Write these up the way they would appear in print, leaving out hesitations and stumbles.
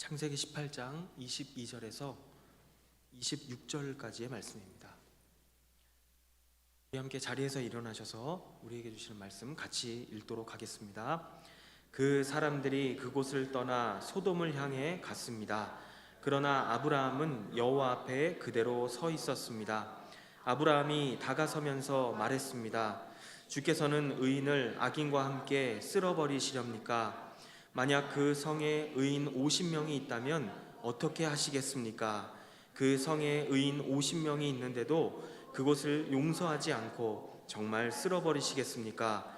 창세기 18장 22절에서 26절까지의 말씀입니다. 우리 함께 자리에서 일어나셔서 우리에게 주시는 말씀 같이 읽도록 하겠습니다. 그 사람들이 그곳을 떠나 소돔을 향해 갔습니다. 그러나 아브라함은 여호와 앞에 그대로 서 있었습니다. 아브라함이 다가서면서 말했습니다. 주께서는 의인을 악인과 함께 쓸어버리시렵니까? 만약 그 성에 의인 50명이 있다면 어떻게 하시겠습니까? 그 성에 의인 50명이 있는데도 그곳을 용서하지 않고 정말 쓸어버리시겠습니까?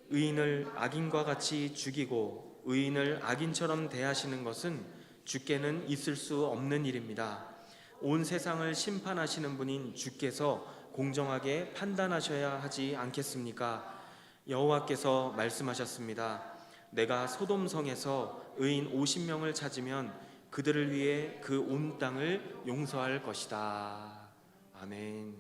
의인을 악인과 같이 죽이고 의인을 악인처럼 대하시는 것은 주께는 있을 수 없는 일입니다. 온 세상을 심판하시는 분인 주께서 공정하게 판단하셔야 하지 않겠습니까? 여호와께서 말씀하셨습니다. 내가 소돔 성에서 의인 50명을 찾으면 그들을 위해 그 온 땅을 용서할 것이다. 아멘.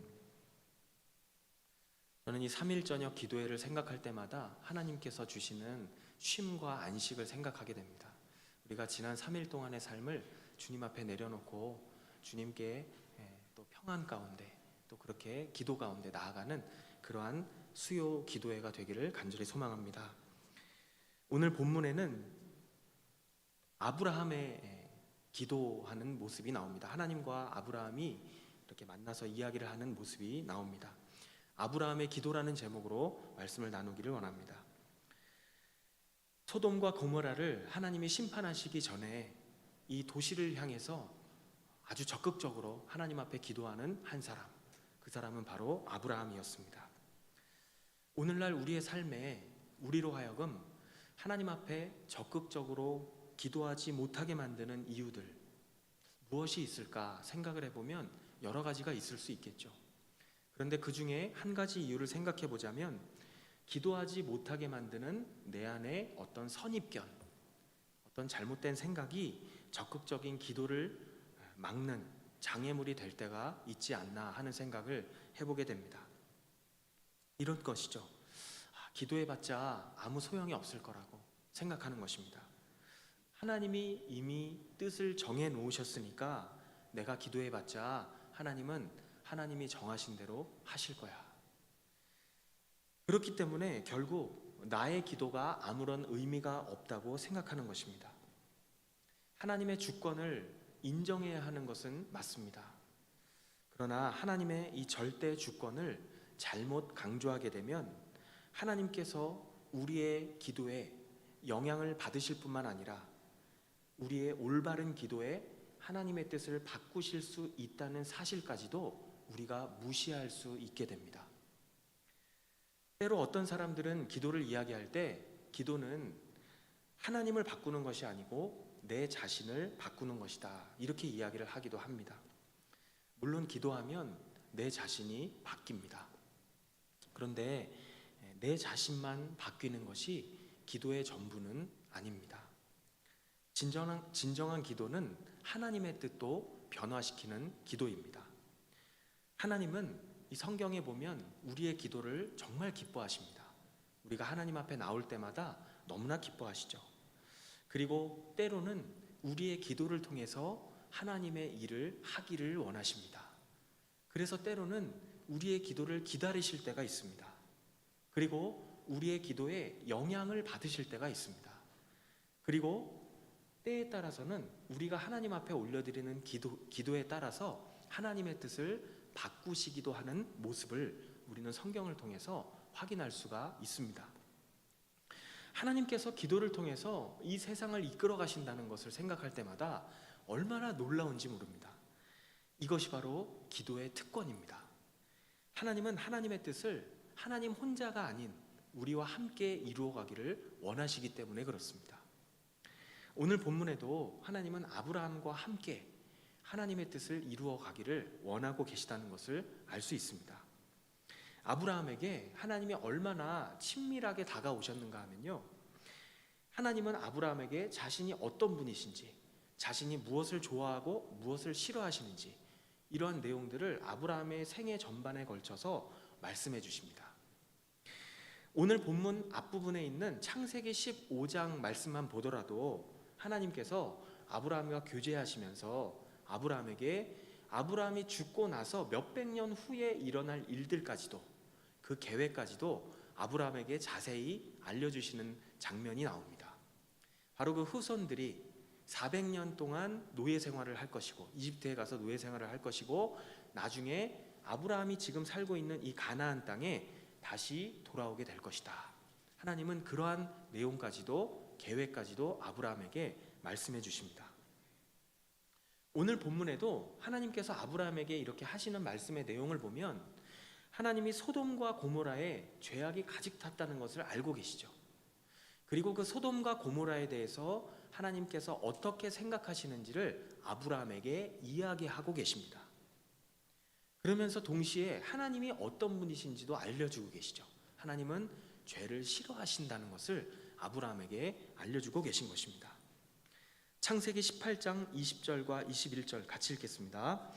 저는 이 3일 저녁 기도회를 생각할 때마다 하나님께서 주시는 쉼과 안식을 생각하게 됩니다. 우리가 지난 3일 동안의 삶을 주님 앞에 내려놓고 주님께 또 평안 가운데 또 그렇게 기도 가운데 나아가는 그러한 수요 기도회가 되기를 간절히 소망합니다. 오늘 본문에는 아브라함의 기도하는 모습이 나옵니다. 하나님과 아브라함이 이렇게 만나서 이야기를 하는 모습이 나옵니다. 아브라함의 기도라는 제목으로 말씀을 나누기를 원합니다. 소돔과 고모라를 하나님이 심판하시기 전에 이 도시를 향해서 아주 적극적으로 하나님 앞에 기도하는 한 사람, 그 사람은 바로 아브라함이었습니다. 오늘날 우리의 삶에 우리로 하여금 하나님 앞에 적극적으로 기도하지 못하게 만드는 이유들 무엇이 있을까 생각을 해보면 여러 가지가 있을 수 있겠죠. 그런데 그 중에 한 가지 이유를 생각해 보자면 기도하지 못하게 만드는 내 안에 어떤 선입견, 어떤 잘못된 생각이 적극적인 기도를 막는 장애물이 될 때가 있지 않나 하는 생각을 해보게 됩니다. 이런 것이죠. 기도해봤자 아무 소용이 없을 거라고 생각하는 것입니다. 하나님이 이미 뜻을 정해 놓으셨으니까 내가 기도해봤자 하나님은 하나님이 정하신 대로 하실 거야. 그렇기 때문에 결국 나의 기도가 아무런 의미가 없다고 생각하는 것입니다. 하나님의 주권을 인정해야 하는 것은 맞습니다. 그러나 하나님의 이 절대 주권을 잘못 강조하게 되면 하나님께서 우리의 기도에 영향을 받으실 뿐만 아니라 우리의 올바른 기도에 하나님의 뜻을 바꾸실 수 있다는 사실까지도 우리가 무시할 수 있게 됩니다. 때로 어떤 사람들은 기도를 이야기할 때 기도는 하나님을 바꾸는 것이 아니고 내 자신을 바꾸는 것이다, 이렇게 이야기를 하기도 합니다. 물론 기도하면 내 자신이 바뀝니다. 그런데 내 자신만 바뀌는 것이 기도의 전부는 아닙니다. 진정한 기도는 하나님의 뜻도 변화시키는 기도입니다. 하나님은 이 성경에 보면 우리의 기도를 정말 기뻐하십니다. 우리가 하나님 앞에 나올 때마다 너무나 기뻐하시죠. 그리고 때로는 우리의 기도를 통해서 하나님의 일을 하기를 원하십니다. 그래서 때로는 우리의 기도를 기다리실 때가 있습니다. 그리고 우리의 기도에 영향을 받으실 때가 있습니다. 그리고 때에 따라서는 우리가 하나님 앞에 올려드리는 기도에 따라서 하나님의 뜻을 바꾸시기도 하는 모습을 우리는 성경을 통해서 확인할 수가 있습니다. 하나님께서 기도를 통해서 이 세상을 이끌어 가신다는 것을 생각할 때마다 얼마나 놀라운지 모릅니다. 이것이 바로 기도의 특권입니다. 하나님은 하나님의 뜻을 하나님 혼자가 아닌 우리와 함께 이루어 가기를 원하시기 때문에 그렇습니다. 오늘 본문에도 하나님은 아브라함과 함께 하나님의 뜻을 이루어 가기를 원하고 계시다는 것을 알 수 있습니다. 아브라함에게 하나님이 얼마나 친밀하게 다가오셨는가 하면요, 하나님은 아브라함에게 자신이 어떤 분이신지, 자신이 무엇을 좋아하고 무엇을 싫어하시는지 이러한 내용들을 아브라함의 생애 전반에 걸쳐서 말씀해 주십니다. 오늘 본문 앞부분에 있는 창세기 15장 말씀만 보더라도 하나님께서 아브라함과 교제하시면서 아브라함이 죽고 나서 몇백 년 후에 일어날 일들까지도, 그 계획까지도 아브라함에게 자세히 알려주시는 장면이 나옵니다. 바로 그 후손들이 400년 동안 노예 생활을 할 것이고, 이집트에 가서 노예 생활을 할 것이고, 나중에 아브라함이 지금 살고 있는 이 가나안 땅에 다시 돌아오게 될 것이다. 하나님은 그러한 내용까지도, 계획까지도 아브라함에게 말씀해 주십니다. 오늘 본문에도 하나님께서 아브라함에게 이렇게 하시는 말씀의 내용을 보면 하나님이 소돔과 고모라에 죄악이 가득 탔다는 것을 알고 계시죠. 그리고 그 소돔과 고모라에 대해서 하나님께서 어떻게 생각하시는지를 아브라함에게 이야기하고 계십니다. 그러면서 동시에 하나님이 어떤 분이신지도 알려주고 계시죠. 하나님은 죄를 싫어하신다는 것을 아브라함에게 알려주고 계신 것입니다. 창세기 18장 20절과 21절 같이 읽겠습니다.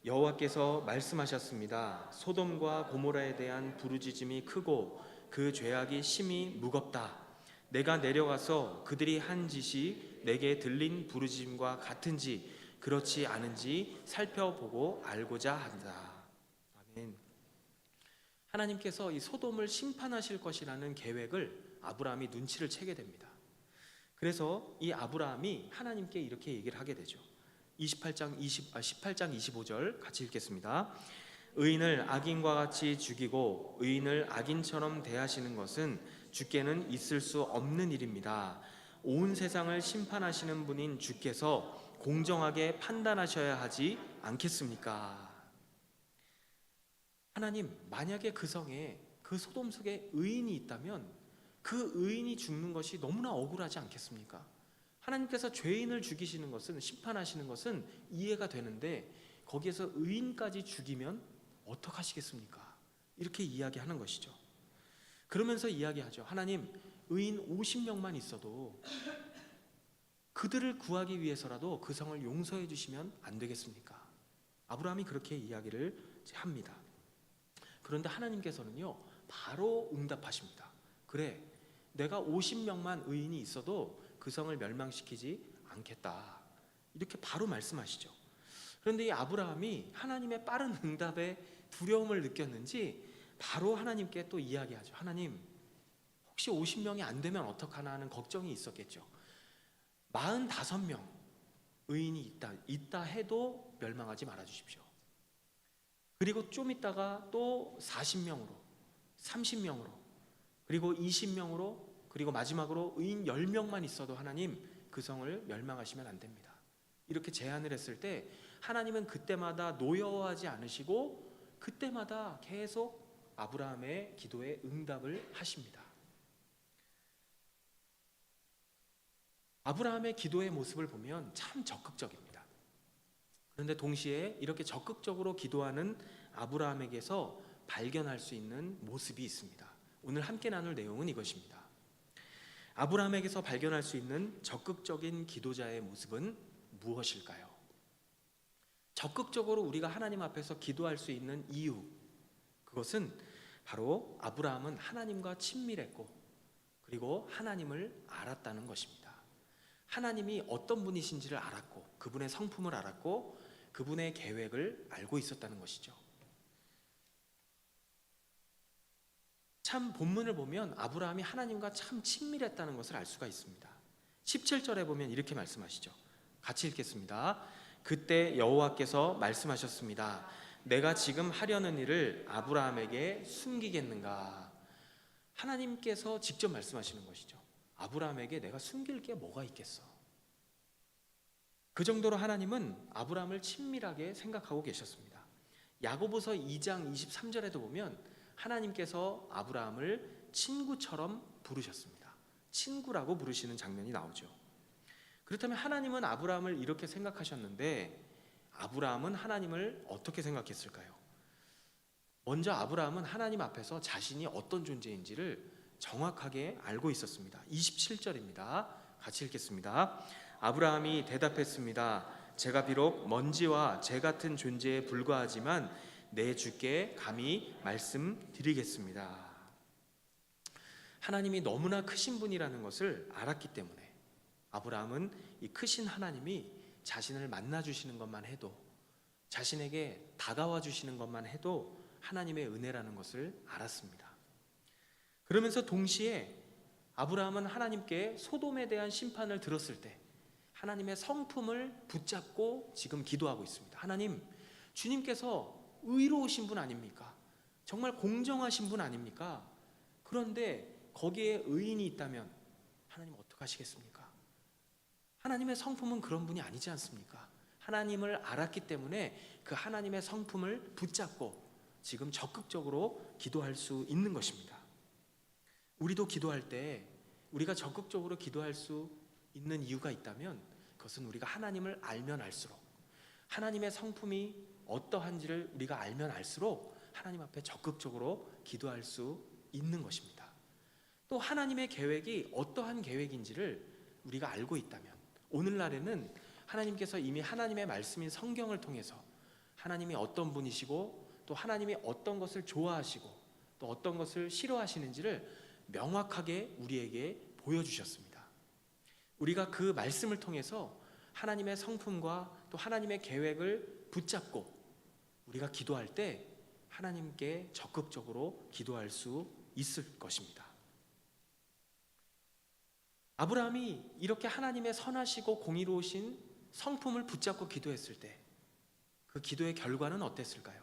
여호와께서 말씀하셨습니다. 소돔과 고모라에 대한 부르짖음이 크고 그 죄악이 심히 무겁다. 내가 내려가서 그들이 한 짓이 내게 들린 부르짖음과 같은지 그렇지 않은지 살펴보고 알고자 한다. 아멘. 하나님께서 이 소돔을 심판하실 것이라는 계획을 아브라함이 눈치를 채게 됩니다. 그래서 이 아브라함이 하나님께 이렇게 얘기를 하게 되죠. 18장 25절 같이 읽겠습니다. 의인을 악인과 같이 죽이고 의인을 악인처럼 대하시는 것은 주께는 있을 수 없는 일입니다. 온 세상을 심판하시는 분인 주께서 공정하게 판단하셔야 하지 않겠습니까? 하나님, 만약에 그 성에, 그 소돔 속에 의인이 있다면 그 의인이 죽는 것이 너무나 억울하지 않겠습니까? 하나님께서 죄인을 죽이시는 것은, 심판하시는 것은 이해가 되는데 거기에서 의인까지 죽이면 어떡하시겠습니까? 이렇게 이야기하는 것이죠. 그러면서 이야기하죠. 하나님, 의인 50명만 있어도 그들을 구하기 위해서라도 그 성을 용서해 주시면 안 되겠습니까? 아브라함이 그렇게 이야기를 합니다. 그런데 하나님께서는요, 바로 응답하십니다. 그래, 내가 50명만 의인이 있어도 그 성을 멸망시키지 않겠다. 이렇게 바로 말씀하시죠. 그런데 이 아브라함이 하나님의 빠른 응답에 두려움을 느꼈는지 바로 하나님께 또 이야기하죠. 하나님, 혹시 50명이 안 되면 어떡하나 하는 걱정이 있었겠죠. 45명 의인이 있다 해도 멸망하지 말아 주십시오. 그리고 좀 있다가 또 40명으로, 30명으로, 그리고 20명으로, 그리고 마지막으로 의인 10명만 있어도 하나님 그 성을 멸망하시면 안 됩니다. 이렇게 제안을 했을 때 하나님은 그때마다 노여워하지 않으시고 그때마다 계속 아브라함의 기도에 응답을 하십니다. 아브라함의 기도의 모습을 보면 참 적극적입니다. 그런데 동시에 이렇게 적극적으로 기도하는 아브라함에게서 발견할 수 있는 모습이 있습니다. 오늘 함께 나눌 내용은 이것입니다. 아브라함에게서 발견할 수 있는 적극적인 기도자의 모습은 무엇일까요? 적극적으로 우리가 하나님 앞에서 기도할 수 있는 이유, 그것은 바로 아브라함은 하나님과 친밀했고 그리고 하나님을 알았다는 것입니다. 하나님이 어떤 분이신지를 알았고 그분의 성품을 알았고 그분의 계획을 알고 있었다는 것이죠. 참 본문을 보면 아브라함이 하나님과 참 친밀했다는 것을 알 수가 있습니다. 17절에 보면 이렇게 말씀하시죠. 같이 읽겠습니다. 그때 여호와께서 말씀하셨습니다. 내가 지금 하려는 일을 아브라함에게 숨기겠는가? 하나님께서 직접 말씀하시는 것이죠. 아브라함에게 내가 숨길 게 뭐가 있겠어? 그 정도로 하나님은 아브라함을 친밀하게 생각하고 계셨습니다. 야고보서 2장 23절에도 보면 하나님께서 아브라함을 친구처럼 부르셨습니다. 친구라고 부르시는 장면이 나오죠. 그렇다면 하나님은 아브라함을 이렇게 생각하셨는데 아브라함은 하나님을 어떻게 생각했을까요? 먼저 아브라함은 하나님 앞에서 자신이 어떤 존재인지를 정확하게 알고 있었습니다. 27절입니다. 같이 읽겠습니다. 아브라함이 대답했습니다. 제가 비록 먼지와 재 같은 존재에 불과하지만 내 주께 감히 말씀드리겠습니다. 하나님이 너무나 크신 분이라는 것을 알았기 때문에 아브라함은 이 크신 하나님이 자신을 만나 주시는 것만 해도, 자신에게 다가와 주시는 것만 해도 하나님의 은혜라는 것을 알았습니다. 그러면서 동시에 아브라함은 하나님께 소돔에 대한 심판을 들었을 때 하나님의 성품을 붙잡고 지금 기도하고 있습니다. 하나님, 주님께서 의로우신 분 아닙니까? 정말 공정하신 분 아닙니까? 그런데 거기에 의인이 있다면 하나님 어떡하시겠습니까? 하나님의 성품은 그런 분이 아니지 않습니까? 하나님을 알았기 때문에 그 하나님의 성품을 붙잡고 지금 적극적으로 기도할 수 있는 것입니다. 우리도 기도할 때 우리가 적극적으로 기도할 수 있는 이유가 있다면 그것은 우리가 하나님을 알면 알수록, 하나님의 성품이 어떠한지를 우리가 알면 알수록 하나님 앞에 적극적으로 기도할 수 있는 것입니다. 또 하나님의 계획이 어떠한 계획인지를 우리가 알고 있다면, 오늘날에는 하나님께서 이미 하나님의 말씀인 성경을 통해서 하나님이 어떤 분이시고 또 하나님이 어떤 것을 좋아하시고 또 어떤 것을 싫어하시는지를 명확하게 우리에게 보여주셨습니다. 우리가 그 말씀을 통해서 하나님의 성품과 또 하나님의 계획을 붙잡고 우리가 기도할 때 하나님께 적극적으로 기도할 수 있을 것입니다. 아브라함이 이렇게 하나님의 선하시고 공의로우신 성품을 붙잡고 기도했을 때 그 기도의 결과는 어땠을까요?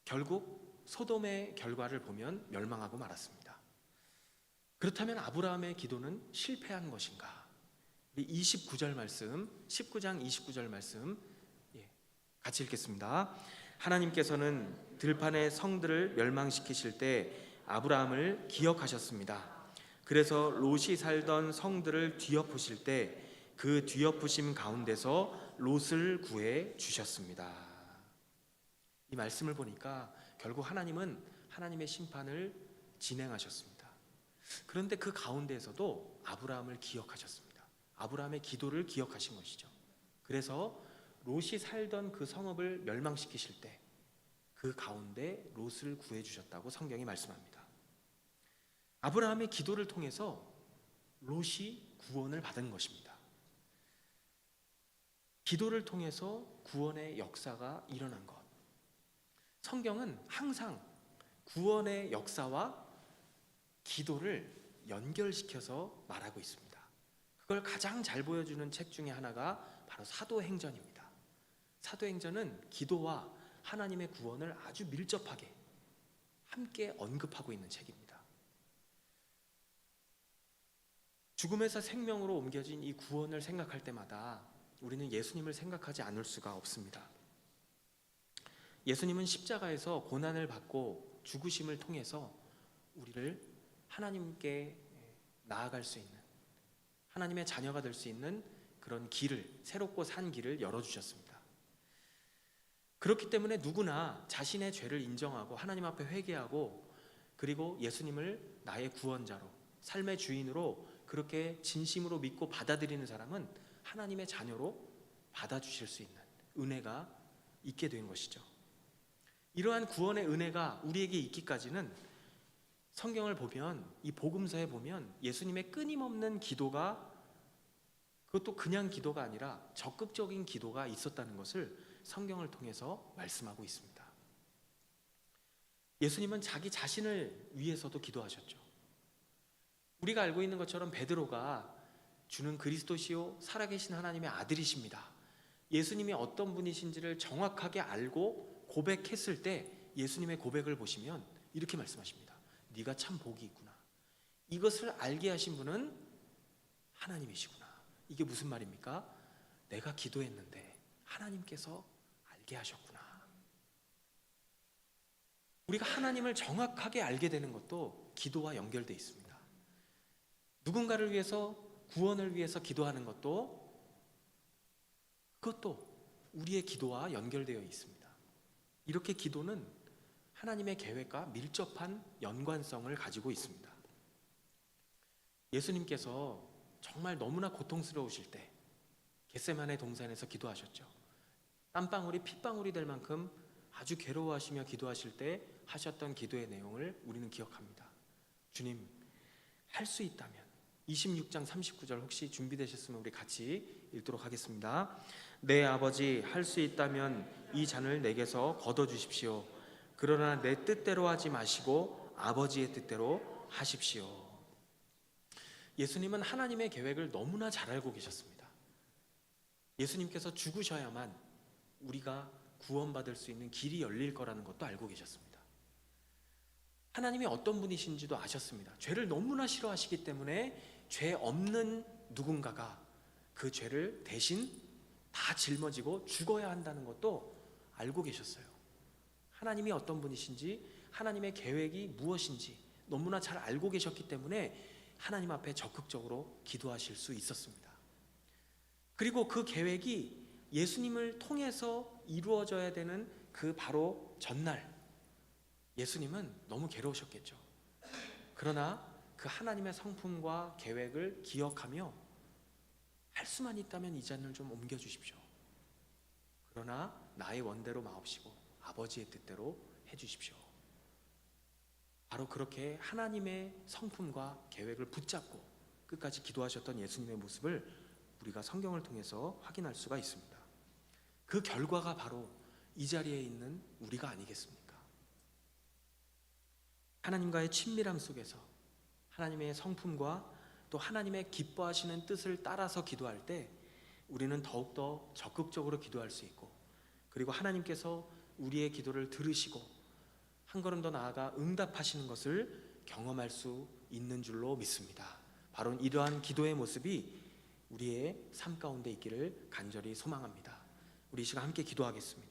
결국 소돔의 결과를 보면 멸망하고 말았습니다. 그렇다면 아브라함의 기도는 실패한 것인가? 우리 29절 말씀, 19장 29절 말씀 같이 읽겠습니다. 하나님께서는 들판의 성들을 멸망시키실 때 아브라함을 기억하셨습니다. 그래서 롯이 살던 성들을 뒤엎으실 때 그 뒤엎으심 가운데서 롯을 구해 주셨습니다. 이 말씀을 보니까 결국 하나님은 하나님의 심판을 진행하셨습니다. 그런데 그 가운데에서도 아브라함을 기억하셨습니다. 아브라함의 기도를 기억하신 것이죠. 그래서 롯이 살던 그 성읍을 멸망시키실 때 그 가운데 롯을 구해 주셨다고 성경이 말씀합니다. 아브라함의 기도를 통해서 롯이 구원을 받은 것입니다. 기도를 통해서 구원의 역사가 일어난 것. 성경은 항상 구원의 역사와 기도를 연결시켜서 말하고 있습니다. 그걸 가장 잘 보여주는 책 중에 하나가 바로 사도행전입니다. 사도행전은 기도와 하나님의 구원을 아주 밀접하게 함께 언급하고 있는 책입니다. 죽음에서 생명으로 옮겨진 이 구원을 생각할 때마다 우리는 예수님을 생각하지 않을 수가 없습니다. 예수님은 십자가에서 고난을 받고 죽으심을 통해서 우리를 하나님께 나아갈 수 있는, 하나님의 자녀가 될 수 있는 그런 길을, 새롭고 산 길을 열어주셨습니다. 그렇기 때문에 누구나 자신의 죄를 인정하고 하나님 앞에 회개하고 그리고 예수님을 나의 구원자로, 삶의 주인으로 그렇게 진심으로 믿고 받아들이는 사람은 하나님의 자녀로 받아주실 수 있는 은혜가 있게 된 것이죠. 이러한 구원의 은혜가 우리에게 있기까지는 성경을 보면, 이 복음서에 보면 예수님의 끊임없는 기도가, 그것도 그냥 기도가 아니라 적극적인 기도가 있었다는 것을 성경을 통해서 말씀하고 있습니다. 예수님은 자기 자신을 위해서도 기도하셨죠. 우리가 알고 있는 것처럼 베드로가 주는 그리스도시요 살아계신 하나님의 아들이십니다, 예수님이 어떤 분이신지를 정확하게 알고 고백했을 때 예수님의 고백을 보시면 이렇게 말씀하십니다. 네가 참 복이 있구나. 이것을 알게 하신 분은 하나님이시구나. 이게 무슨 말입니까? 내가 기도했는데 하나님께서 알게 하셨구나. 우리가 하나님을 정확하게 알게 되는 것도 기도와 연결되어 있습니다. 누군가를 위해서, 구원을 위해서 기도하는 것도, 그것도 우리의 기도와 연결되어 있습니다. 이렇게 기도는 하나님의 계획과 밀접한 연관성을 가지고 있습니다. 예수님께서 정말 너무나 고통스러우실 때 겟세마네 동산에서 기도하셨죠. 땀방울이 핏방울이 될 만큼 아주 괴로워하시며 기도하실 때 하셨던 기도의 내용을 우리는 기억합니다. 주님, 할 수 있다면 26장 39절 혹시 준비되셨으면 우리 같이 읽도록 하겠습니다. 내 아버지, 할 수 있다면 이 잔을 내게서 거둬 주십시오. 그러나 내 뜻대로 하지 마시고 아버지의 뜻대로 하십시오. 예수님은 하나님의 계획을 너무나 잘 알고 계셨습니다. 예수님께서 죽으셔야만 우리가 구원받을 수 있는 길이 열릴 거라는 것도 알고 계셨습니다. 하나님이 어떤 분이신지도 아셨습니다. 죄를 너무나 싫어하시기 때문에 죄 없는 누군가가 그 죄를 대신 다 짊어지고 죽어야 한다는 것도 알고 계셨어요. 하나님이 어떤 분이신지, 하나님의 계획이 무엇인지 너무나 잘 알고 계셨기 때문에 하나님 앞에 적극적으로 기도하실 수 있었습니다. 그리고 그 계획이 예수님을 통해서 이루어져야 되는 그 바로 전날, 예수님은 너무 괴로우셨겠죠. 그러나 그 하나님의 성품과 계획을 기억하며 할 수만 있다면 이 잔을 좀 옮겨주십시오. 그러나 나의 원대로 마옵시고 아버지의 뜻대로 해주십시오. 바로 그렇게 하나님의 성품과 계획을 붙잡고 끝까지 기도하셨던 예수님의 모습을 우리가 성경을 통해서 확인할 수가 있습니다. 그 결과가 바로 이 자리에 있는 우리가 아니겠습니까? 하나님과의 친밀함 속에서 하나님의 성품과 또 하나님의 기뻐하시는 뜻을 따라서 기도할 때 우리는 더욱더 적극적으로 기도할 수 있고, 그리고 하나님께서 우리의 기도를 들으시고 한 걸음 더 나아가 응답하시는 것을 경험할 수 있는 줄로 믿습니다. 바로 이러한 기도의 모습이 우리의 삶 가운데 있기를 간절히 소망합니다. 우리 이 시간 함께 기도하겠습니다.